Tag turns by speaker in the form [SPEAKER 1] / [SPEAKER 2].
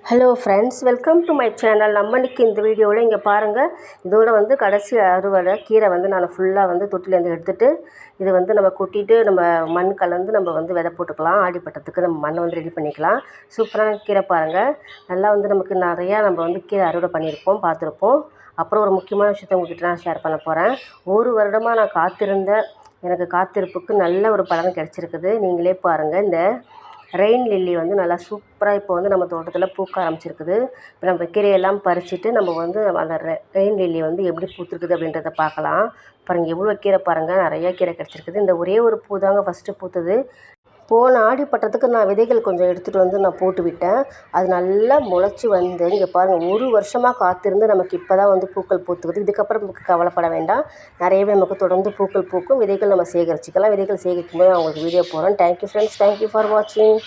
[SPEAKER 1] Hello friends, welcome to my channel. நம்ம இன்றைக்கி இந்த வீடியோவில் இங்கே பாருங்கள், இதோட கடைசி அறுவடை கீரை நான் ஃபுல்லாக தொட்டிலேருந்து எடுத்துகிட்டு இது நம்ம கொட்டிட்டு நம்ம மண் கலந்து நம்ம விதை போட்டுக்கலாம். ஆடிப்பட்டத்துக்கு நம்ம மண்ணை ரெடி பண்ணிக்கலாம். சூப்பரான கீரை பாருங்கள். நல்லா நமக்கு நிறையா நம்ம கீரை அறுவடை பண்ணியிருப்போம், பார்த்துருப்போம். அப்புறம் ஒரு முக்கியமான விஷயத்தை உங்கள்கிட்ட நான் ஷேர் பண்ண போகிறேன். ஒரு வருடமாக நான் காத்திருந்தேன். எனக்கு காத்திருப்புக்கு நல்ல ஒரு பலன் கிடச்சிருக்குது. நீங்களே பாருங்கள். இந்த ரெயின் லில்லி நல்லா சூப்பராக இப்போ நம்ம தோட்டத்தில் பூக்க ஆரம்பிச்சிருக்குது. இப்போ நம்ம கீரையெல்லாம் பறிச்சுட்டு நம்ம அந்த ரெயின் லில்லி எப்படி பூத்துருக்குது அப்படின்றத பார்க்கலாம். பாருங்கள், எவ்வளோ கீரை பாருங்கள், நிறையா கீரை கிடச்சிருக்குது. இந்த ஒரே ஒரு பூ தாங்க ஃபஸ்ட்டு பூத்துது. போன ஆடிப்பட்டத்துக்கு நான் விதைகள் கொஞ்சம் எடுத்துகிட்டு நான் போட்டு விட்டேன். அது நல்லா முளைச்சி இங்கே பாருங்கள், ஒரு வருஷமாக காத்திருந்து நமக்கு இப்போ தான் பூக்கள் பூத்துக்குது. இதுக்கப்புறம் நமக்கு கவலைப்பட வேண்டாம். நிறையவே நமக்கு தொடர்ந்து பூக்கள் பூக்கும். விதைகள் நம்ம சேகரிச்சுக்கலாம். விதைகள் சேகரிக்கும் போது நான் உங்களுக்கு வீடியோ போடுறேன். தேங்க்யூ ஃப்ரெண்ட்ஸ், தேங்க்யூ ஃபார் வாட்சிங்.